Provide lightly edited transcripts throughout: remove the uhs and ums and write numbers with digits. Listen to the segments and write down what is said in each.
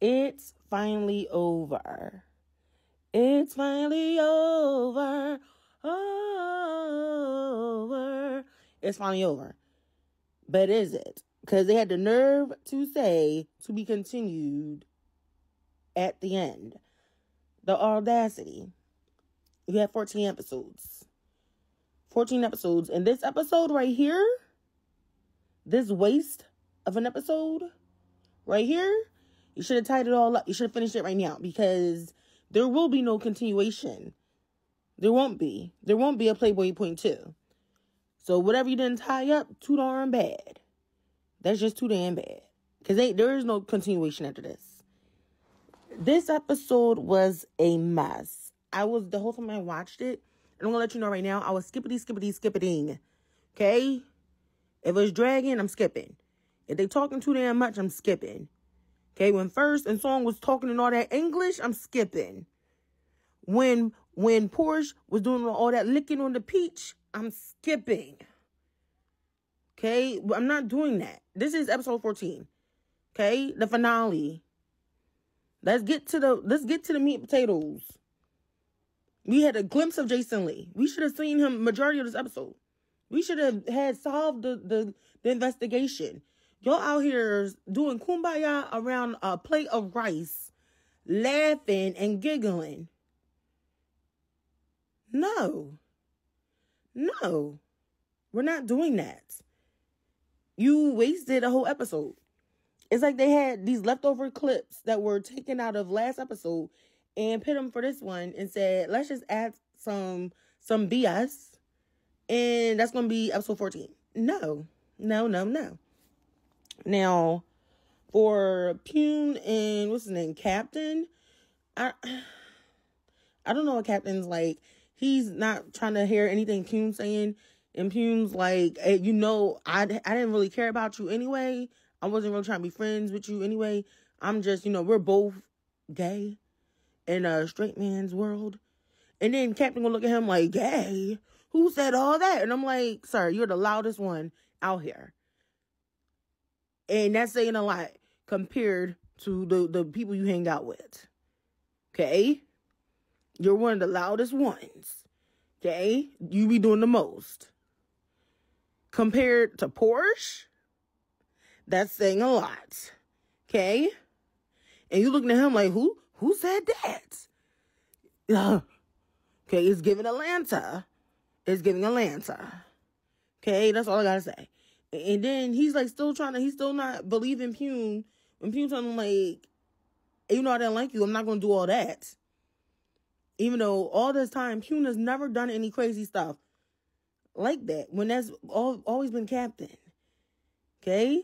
It's finally over. It's finally over. Over. It's finally over. But is it? Because they had the nerve to say to be continued at the end. The audacity. You have 14 episodes. 14 episodes. And this episode right here, this waste of an episode right here, you should have tied it all up. You should have finished it right now, because there will be no continuation. There won't be. There won't be a PlayBoyy point 2. So whatever you didn't tie up, too darn bad. That's just too damn bad. Because there is no continuation after this. This episode was a mess. The whole time I watched it, and I'm going to let you know right now, I was skipping. Okay? If it's dragging, I'm skipping. If they talking too damn much, I'm skipping. Okay? When First and Song was talking in all that English, I'm skipping. When Porsche was doing all that licking on the peach, I'm skipping. Okay? I'm not doing that. This is episode 14. Okay? The finale. Let's get to the meat and potatoes. We had a glimpse of Jason Lee. We should have seen him majority of this episode. We should have had solved the investigation. Y'all out here doing kumbaya around a plate of rice, laughing and giggling. No. We're not doing that. You wasted a whole episode. It's like they had these leftover clips that were taken out of last episode and put them for this one and said, let's just add some BS, and that's going to be episode 14. No. Now, for Pune and what's his name, Captain, I don't know what Captain's like. He's not trying to hear anything Pune's saying. And Pune's like, hey, I didn't really care about you anyway. I wasn't really trying to be friends with you anyway. I'm just, we're both gay in a straight man's world. And then Captain gonna look at him like, gay? Who said all that? And I'm like, sir, you're the loudest one out here. And that's saying a lot compared to the people you hang out with. Okay? You're one of the loudest ones. Okay? You be doing the most. Compared to Porsche, that's saying a lot. Okay? And you looking at him like, who said that? Okay, it's giving Atlanta. Okay, that's all I gotta say. And then he's like he's still not believing Pune. When Pune telling him like, I didn't like you, I'm not gonna do all that. Even though all this time, Pune has never done any crazy stuff like that. When that's always been Captain. Okay?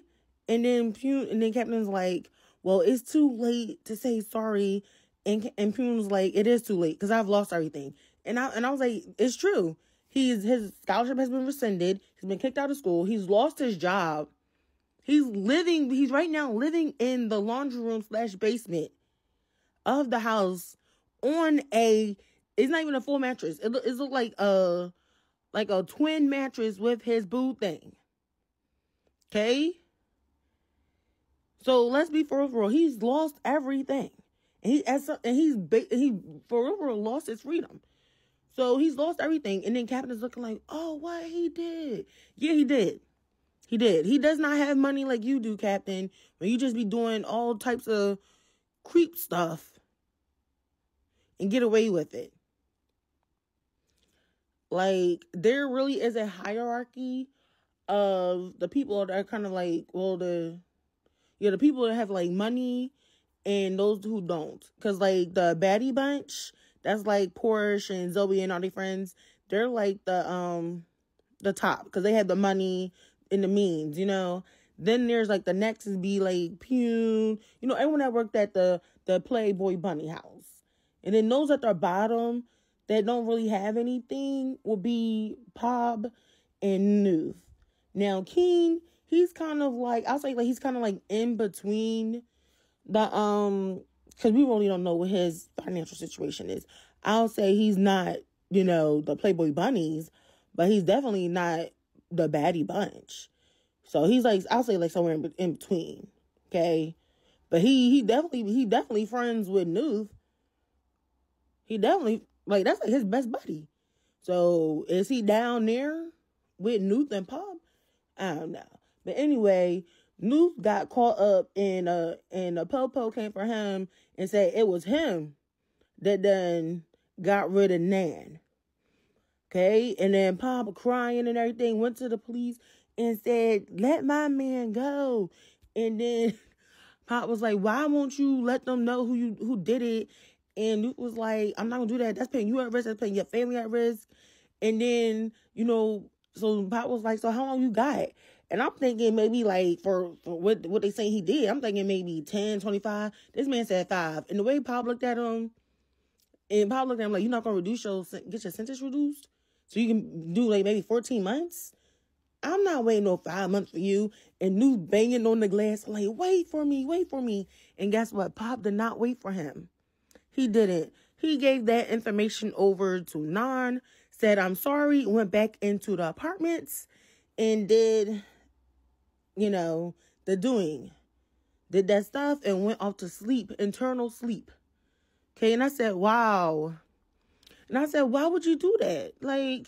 And then Captain's like, well, it's too late to say sorry. And Pune's like, it is too late because I've lost everything. And I was like, it's true. His scholarship has been rescinded. He's been kicked out of school. He's lost his job. He's right now living in the laundry room / basement of the house on it's not even a full mattress. It looks like a twin mattress with his boo thing. Okay? So let's be for real. He's lost everything. And he for real lost his freedom. So he's lost everything. And then Captain's looking like, oh, what he did? Yeah, he did. He did. He does not have money like you do, Captain. When you just be doing all types of creep stuff and get away with it. Like, there really is a hierarchy of the people that are kind of like, well, the people that have like money and those who don't. Because like the baddie bunch, that's like Porsche and Zoe and all their friends. They're like the top because they have the money and the means, Then there's like the next is be like Pune, everyone that worked at the PlayBoyy bunny house. And then those at the bottom that don't really have anything will be Pob and Nuth. Now Keen, he's kind of like, I'll say like he's kind of like in between the because we really don't know what his financial situation is. I'll say he's not, the PlayBoyy bunnies, but he's definitely not the baddie bunch. So he's like, I'll say like somewhere in between. Okay. But he definitely friends with Nuth. He definitely, like, that's like his best buddy. So is he down there with Nuth and Pop? I don't know. But anyway, Nuth got caught up in a Popo came for him and said it was him that done got rid of Nan. Okay? And then Pop crying and everything went to the police and said, let my man go. And then Pop was like, why won't you let them know who did it? And Luke was like, I'm not gonna do that. That's putting you at risk. That's putting your family at risk. And then, so Pop was like, so how long you got? And I'm thinking maybe like for what they say he did, I'm thinking maybe 10, 25. This man said 5. And the way Pop looked at him, and Pop looked at him like, you're not gonna get your sentence reduced? So you can do like maybe 14 months? I'm not waiting no 5 months for you. And Nuth banging on the glass like, wait for me. And guess what? Pop did not wait for him. He didn't. He gave that information over to Nan, said, I'm sorry, went back into the apartments and did, the doing. Did that stuff and went off to sleep, internal sleep. Okay, and I said, wow. And I said, why would you do that? Like,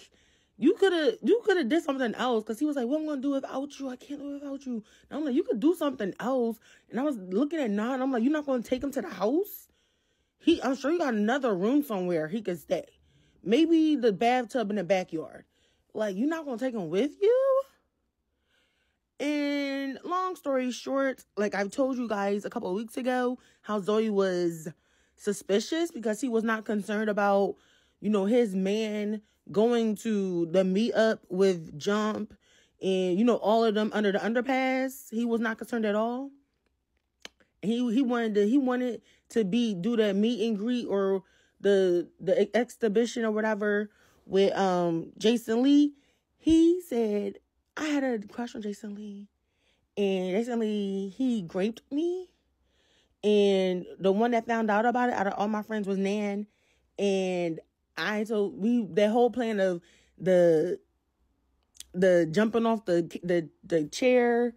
you could have did something else. Because he was like, what am I going to do without you? I can't do it without you. And I'm like, you could do something else. And I was looking at Nan. I'm like, you're not going to take him to the house? I'm sure you got another room somewhere he could stay. Maybe the bathtub in the backyard. Like, you're not going to take him with you? And long story short, like I've told you guys a couple of weeks ago, how Zoe was suspicious because he was not concerned about, his man going to the meetup with Jump and, all of them under the underpass. He was not concerned at all. He wanted to do the meet and greet or the exhibition or whatever with Jason Lee. He said, I had a crush on Jason Lee, and Jason Lee, he raped me, and the one that found out about it out of all my friends was Nan. And that whole plan of the jumping off the chair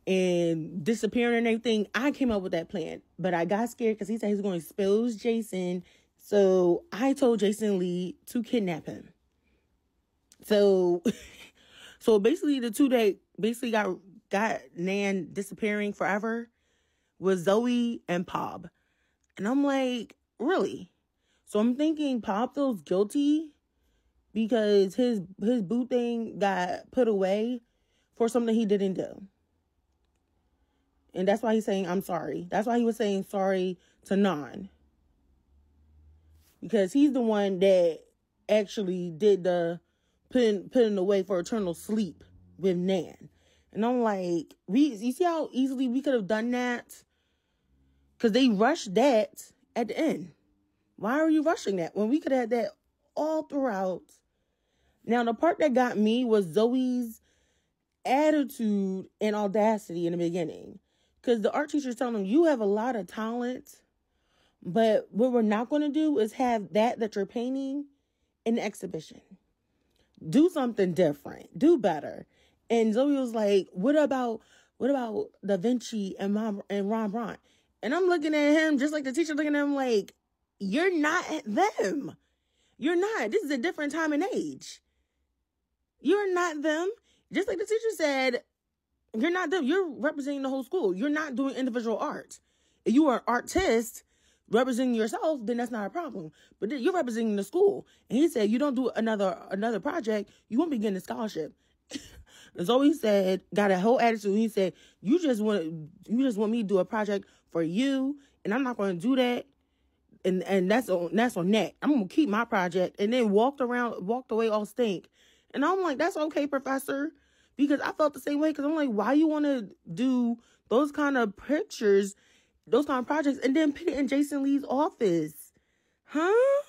and disappearing and everything, I came up with that plan. But I got scared because he said he was going to expose Jason. So I told Jason Lee to kidnap him. So basically the two that basically got Nan disappearing forever was Zoe and Pop. And I'm like, really? So I'm thinking Pop feels guilty because his boo thing got put away for something he didn't do. And that's why he's saying, I'm sorry. That's why he was saying sorry to Nan. Because he's the one that actually did the putting away for eternal sleep with Nan. And I'm like, you see how easily we could have done that? Because they rushed that at the end. Why are you rushing that when we could have had that all throughout? Now, the part that got me was Zoe's attitude and audacity in the beginning. Because the art teacher's telling them, you have a lot of talent, but what we're not going to do is have that you're painting in the exhibition. Do something different. Do better. And Zoe was like, what about Da Vinci and Rembrandt? And I'm looking at him just like the teacher looking at him like, you're not them. You're not. This is a different time and age. You're not them. Just like the teacher said, you're not them. You're representing the whole school. You're not doing individual art. If you are an artist representing yourself, then that's not a problem. But you're representing the school. And he said, you don't do another project, you won't be getting a scholarship. And Zoe said, got a whole attitude. He said, you just want me to do a project for you, and I'm not going to do that. And that's on that. I'm going to keep my project. And then walked away all stink. And I'm like, that's okay, professor. Because I felt the same way. Because I'm like, why you want to do those kind of pictures, those kind of projects, and then put it in Jason Lee's office? Huh?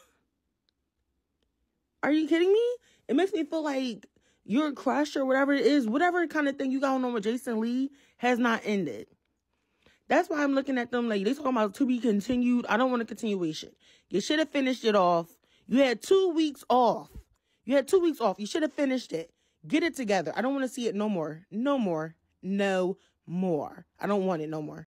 Are you kidding me? It makes me feel like your crush or whatever it is, whatever kind of thing you got on with Jason Lee has not ended. That's why I'm looking at them like, they talking about to be continued. I don't want a continuation. You should have finished it off. You had 2 weeks off. You should have finished it. Get it together. I don't want to see it no more. No more. No more. I don't want it no more.